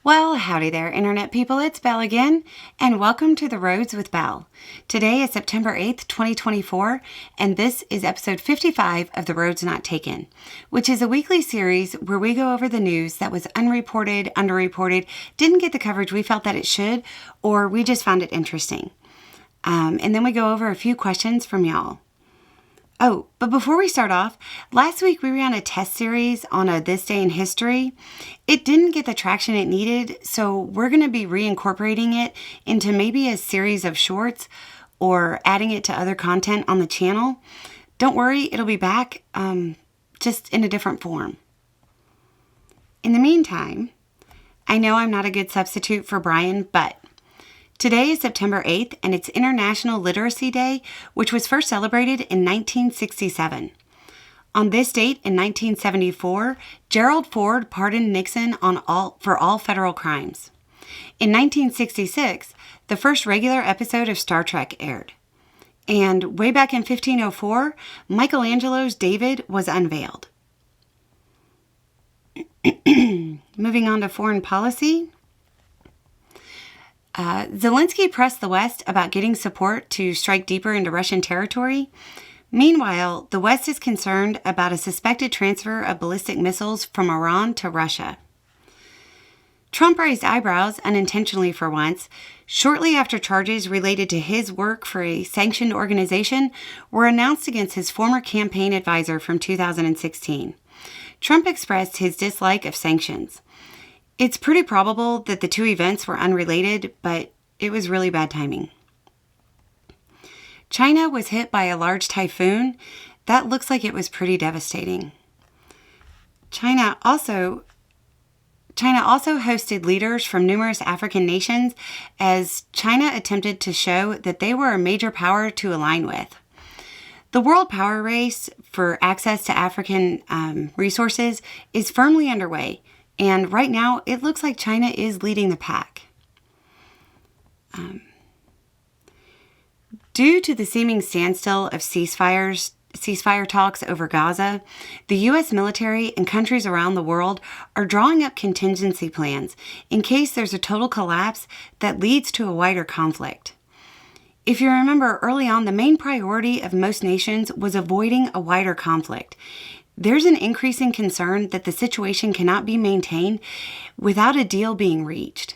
Well, howdy there, Internet people. It's Belle again, and welcome to The Roads with Belle. Today is September 8th, 2024, and this is episode 55 of The Roads Not Taken, which is a weekly series where we go over the news that was unreported, underreported, didn't get the coverage we felt that it should, or we just found it interesting. And then we go over a few questions from y'all. Oh, but before we start off, last week we ran a test series on a This Day in History. It didn't get the traction it needed, so we're going to be reincorporating it into maybe a series of shorts or adding it to other content on the channel. Don't worry, it'll be back, just in a different form. In the meantime, I know I'm not a good substitute for Brian, but today is September 8th, and it's International Literacy Day, which was first celebrated in 1967. On this date in 1974, Gerald Ford pardoned Nixon for all federal crimes. In 1966, the first regular episode of Star Trek aired. And way back in 1504, Michelangelo's David was unveiled. Moving on to foreign policy. Zelensky pressed the West about getting support to strike deeper into Russian territory. Meanwhile, the West is concerned about a suspected transfer of ballistic missiles from Iran to Russia. Trump raised eyebrows, unintentionally for once, shortly after charges related to his work for a sanctioned organization were announced against his former campaign advisor from 2016. Trump expressed his dislike of sanctions. It's pretty probable that the two events were unrelated, but it was really bad timing. China was hit by a large typhoon. That looks like it was pretty devastating. China also hosted leaders from numerous African nations as China attempted to show that they were a major power to align with. The world power race for access to African resources is firmly underway. And right now, it looks like China is leading the pack. Due to the seeming standstill of ceasefire talks over Gaza, the U.S. military and countries around the world are drawing up contingency plans in case there's a total collapse that leads to a wider conflict. If you remember early on, the main priority of most nations was avoiding a wider conflict. There's an increasing concern that the situation cannot be maintained without a deal being reached.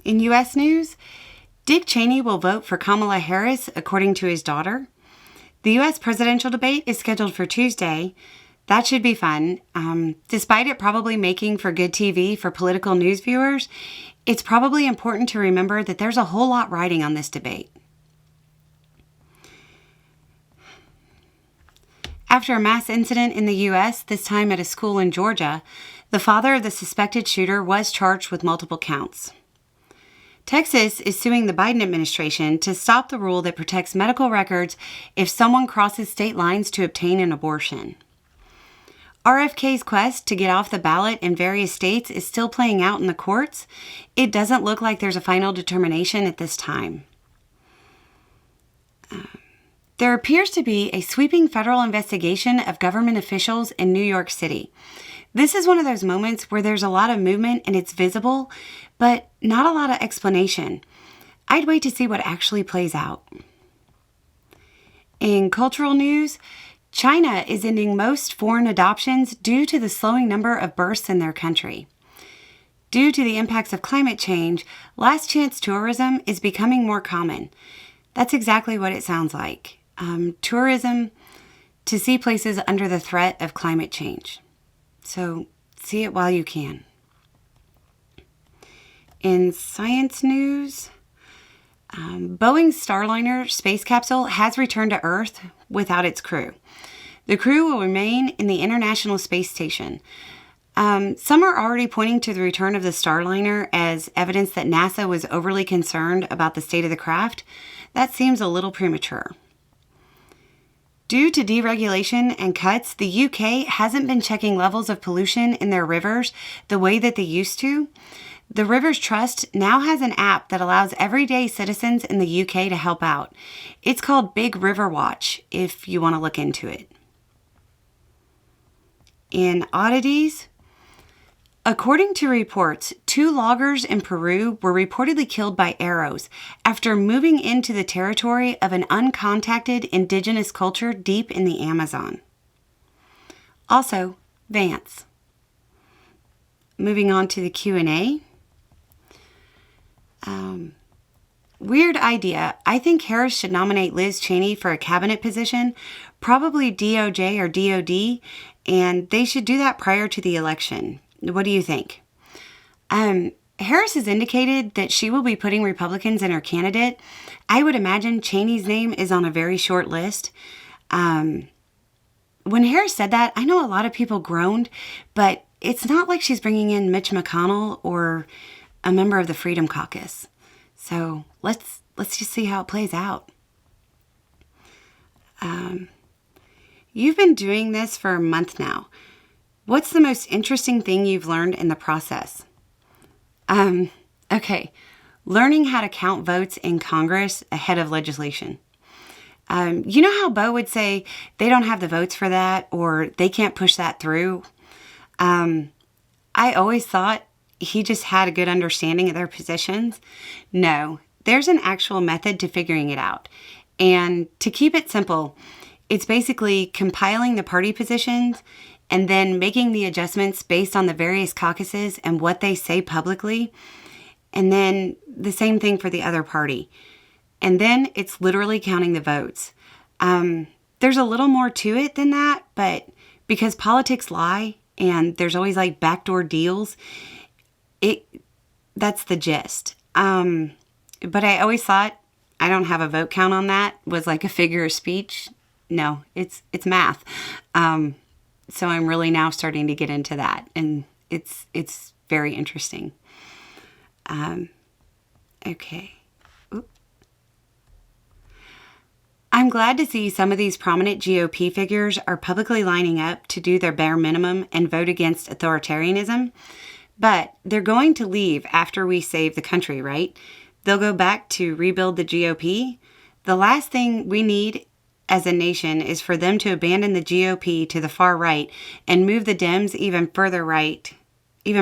In U.S. news, Dick Cheney will vote for Kamala Harris, according to his daughter. The U.S. presidential debate is scheduled for Tuesday. That should be fun. Despite it probably making for good TV for political news viewers, it's probably important to remember that there's a whole lot riding on this debate. After a mass incident in the U.S., this time at a school in Georgia, the father of the suspected shooter was charged with multiple counts. Texas is suing the Biden administration to stop the rule that protects medical records if someone crosses state lines to obtain an abortion. RFK's quest to get off the ballot in various states is still playing out in the courts. It doesn't look like there's a final determination at this time. There appears to be a sweeping federal investigation of government officials in New York City. This is one of those moments where there's a lot of movement and it's visible, but not a lot of explanation. I'd wait to see what actually plays out. In cultural news, China is ending most foreign adoptions due to the slowing number of births in their country. Due to the impacts of climate change, last chance tourism is becoming more common. That's exactly what it sounds like. Tourism to see places under the threat of climate change. So see it while you can. In science news, Boeing's Starliner space capsule has returned to Earth without its crew. The crew will remain in the International Space Station. Some are already pointing to the return of the Starliner as evidence that NASA was overly concerned about the state of the craft. That seems a little premature. Due to deregulation and cuts, the UK hasn't been checking levels of pollution in their rivers the way that they used to. The Rivers Trust now has an app that allows everyday citizens in the UK to help out. It's called Big River Watch, if you want to look into it. In oddities, according to reports, 2 loggers in Peru were reportedly killed by arrows after moving into the territory of an uncontacted indigenous culture deep in the Amazon. Also, Vance. Moving on to the Q&A. Weird idea. I think Harris should nominate Liz Cheney for a cabinet position, probably DOJ or DOD, and they should do that prior to the election. What do you think? Harris has indicated that she will be putting Republicans in her candidate. I would imagine Cheney's name is on a very short list. When Harris said that, I know a lot of people groaned, but it's not like she's bringing in Mitch McConnell or a member of the Freedom Caucus. So let's just see how it plays out. You've been doing this for a month now. What's the most interesting thing you've learned in the process? Okay. Learning how to count votes in Congress ahead of legislation. You know how Bo would say they don't have the votes for that or they can't push that through? I always thought he just had a good understanding of their positions. No, there's an actual method to figuring it out. And to keep it simple, it's basically compiling the party positions and then making the adjustments based on the various caucuses and what they say publicly. And then the same thing for the other party. And then it's literally counting the votes. There's a little more to it than that, but because politics lie and there's always like backdoor deals, that's the gist. But I always thought I don't have a vote count on that was like a figure of speech. No, it's math. So I'm really now starting to get into that, and it's very interesting. Okay. Oop. I'm glad to see some of these prominent GOP figures are publicly lining up to do their bare minimum and vote against authoritarianism. But they're going to leave after we save the country, right? They'll go back to rebuild the GOP. The last thing we need as a nation is for them to abandon the GOP to the far right and move the Dems even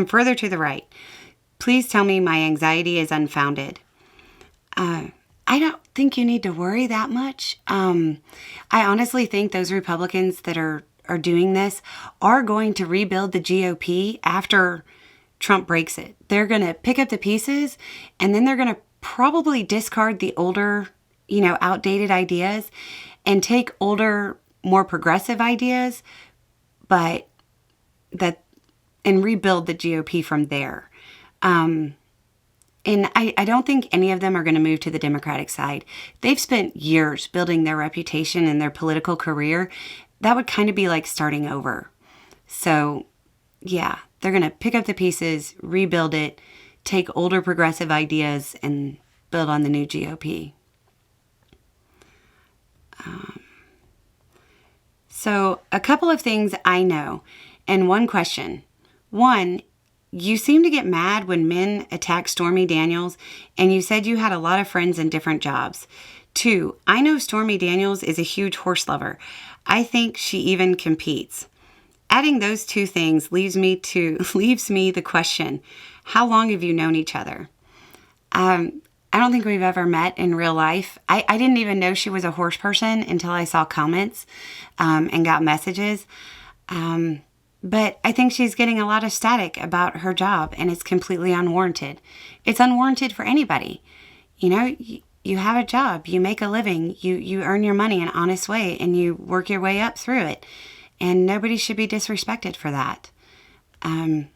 further to the right. Please tell me my anxiety is unfounded. I don't think you need to worry that much. I honestly think those Republicans that are doing this are going to rebuild the GOP after Trump breaks it. They're going to pick up the pieces and then they're going to probably discard the older, outdated ideas and take older, more progressive ideas, and rebuild the GOP from there. And I don't think any of them are going to move to the Democratic side. They've spent years building their reputation and their political career. That would kind of be like starting over. So, yeah, they're going to pick up the pieces, rebuild it, take older progressive ideas, and build on the new GOP. So a couple of things I know, and one question. One, you seem to get mad when men attack Stormy Daniels, and you said you had a lot of friends in different jobs. 2, I know Stormy Daniels is a huge horse lover. I think she even competes. Adding those 2 things leaves me the question, how long have you known each other? I don't think we've ever met in real life. I didn't even know she was a horse person until I saw comments and got messages. But I think she's getting a lot of static about her job, and it's completely unwarranted. It's unwarranted for anybody. You have a job, you make a living, you earn your money in an honest way, and you work your way up through it. And nobody should be disrespected for that. And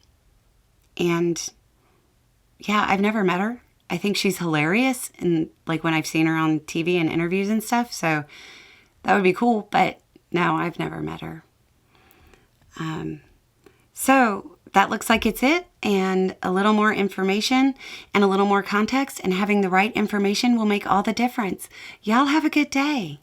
yeah, I've never met her. I think she's hilarious, and like when I've seen her on TV and interviews and stuff, so that would be cool, but no, I've never met her. So that looks like it's it, and a little more information and a little more context, and having the right information will make all the difference. Y'all have a good day.